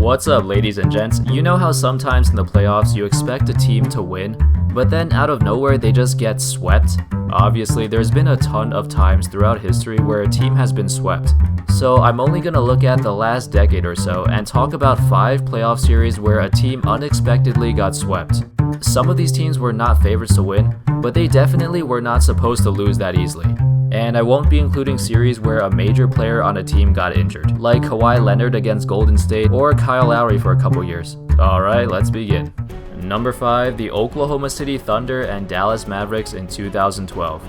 What's up, ladies and gents? You know how sometimes in the playoffs you expect a team to win, but then out of nowhere they just get swept? Obviously, there's been a ton of times throughout history where a team has been swept. So I'm only going to look at the last decade or so and talk about 5 playoff series where a team unexpectedly got swept. Some of these teams were not favorites to win, but they definitely were not supposed to lose that easily. And I won't be including series where a major player on a team got injured, like Kawhi Leonard against Golden State or Kyle Lowry for a couple years. Alright, let's begin. Number 5, the Oklahoma City Thunder and Dallas Mavericks in 2012.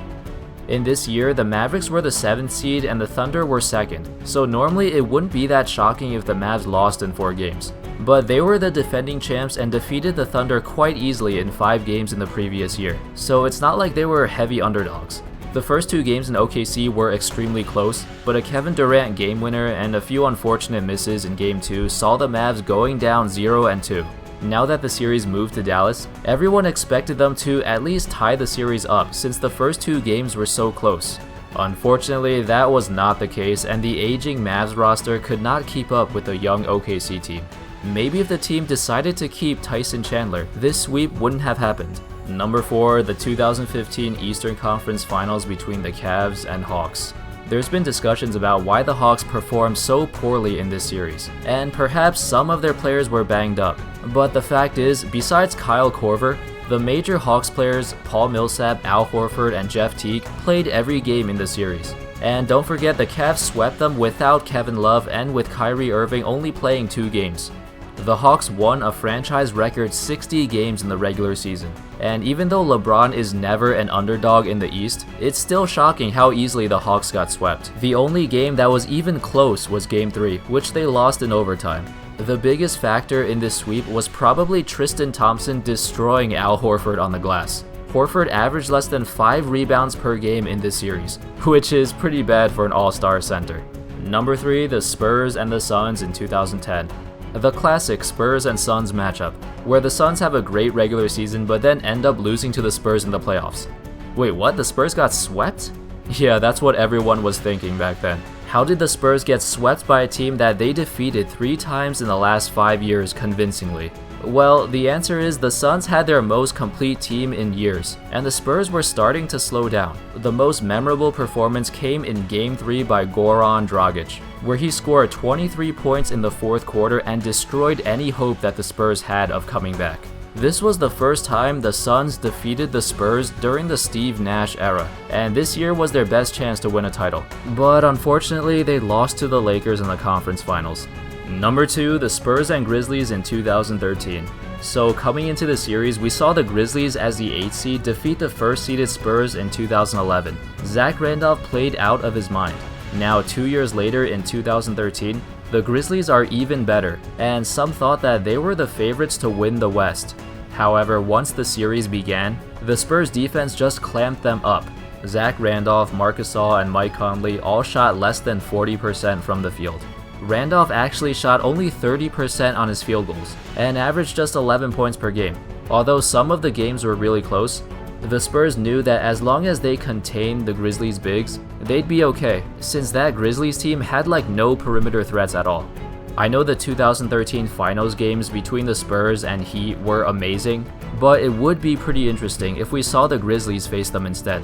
In this year, the Mavericks were the 7th seed and the Thunder were 2nd, so normally it wouldn't be that shocking if the Mavs lost in 4 games. But they were the defending champs and defeated the Thunder quite easily in 5 games in the previous year, so it's not like they were heavy underdogs. The first 2 games in OKC were extremely close, but a Kevin Durant game winner and a few unfortunate misses in Game 2 saw the Mavs going down 0-2. Now that the series moved to Dallas, everyone expected them to at least tie the series up since the first 2 games were so close. Unfortunately, that was not the case and the aging Mavs roster could not keep up with the young OKC team. Maybe if the team decided to keep Tyson Chandler, this sweep wouldn't have happened. Number 4, the 2015 Eastern Conference Finals between the Cavs and Hawks. There's been discussions about why the Hawks performed so poorly in this series, and perhaps some of their players were banged up. But the fact is, besides Kyle Korver, the major Hawks players Paul Millsap, Al Horford, and Jeff Teague played every game in the series. And don't forget, the Cavs swept them without Kevin Love and with Kyrie Irving only playing 2 games. The Hawks won a franchise record 60 games in the regular season, and even though LeBron is never an underdog in the East, it's still shocking how easily the Hawks got swept. The only game that was even close was Game 3, which they lost in overtime. The biggest factor in this sweep was probably Tristan Thompson destroying Al Horford on the glass. Horford averaged less than 5 rebounds per game in this series, which is pretty bad for an all-star center. Number 3, the Spurs and the Suns in 2010. The classic Spurs and Suns matchup, where the Suns have a great regular season but then end up losing to the Spurs in the playoffs. Wait, what? The Spurs got swept? Yeah, that's what everyone was thinking back then. How did the Spurs get swept by a team that they defeated 3 times in the last 5 years convincingly? Well, the answer is the Suns had their most complete team in years, and the Spurs were starting to slow down. The most memorable performance came in Game 3 by Goran Dragic, where he scored 23 points in the 4th quarter and destroyed any hope that the Spurs had of coming back. This was the first time the Suns defeated the Spurs during the Steve Nash era, and this year was their best chance to win a title. But unfortunately, they lost to the Lakers in the conference finals. Number 2, the Spurs and Grizzlies in 2013. So coming into the series, we saw the Grizzlies as the 8th seed defeat the 1st-seeded Spurs in 2011. Zach Randolph played out of his mind. Now 2 years later in 2013, the Grizzlies are even better, and some thought that they were the favorites to win the West. However, once the series began, the Spurs defense just clamped them up. Zach Randolph, Marc Gasol, and Mike Conley all shot less than 40% from the field. Randolph actually shot only 30% on his field goals, and averaged just 11 points per game. Although some of the games were really close, the Spurs knew that as long as they contained the Grizzlies' bigs, they'd be okay, since that Grizzlies team had like no perimeter threats at all. I know the 2013 finals games between the Spurs and Heat were amazing, but it would be pretty interesting if we saw the Grizzlies face them instead.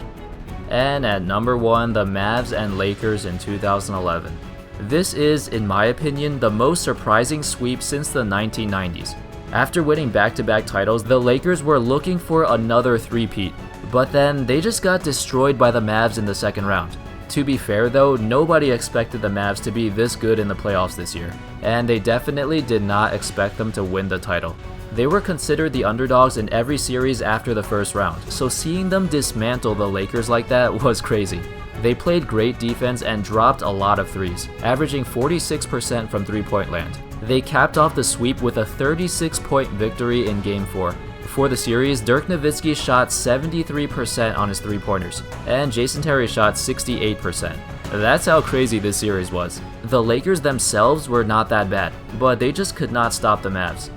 And at number 1, the Mavs and Lakers in 2011. This is, in my opinion, the most surprising sweep since the 1990s. After winning back-to-back titles, the Lakers were looking for another three-peat, but then they just got destroyed by the Mavs in the 2nd round. To be fair though, nobody expected the Mavs to be this good in the playoffs this year, and they definitely did not expect them to win the title. They were considered the underdogs in every series after the 1st round, so seeing them dismantle the Lakers like that was crazy. They played great defense and dropped a lot of threes, averaging 46% from 3-point land. They capped off the sweep with a 36-point victory in Game 4. For the series, Dirk Nowitzki shot 73% on his 3-pointers, and Jason Terry shot 68%. That's how crazy this series was. The Lakers themselves were not that bad, but they just could not stop the Mavs.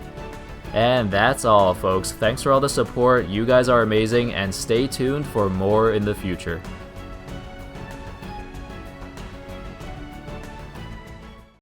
And that's all, folks. Thanks for all the support, you guys are amazing, and stay tuned for more in the future.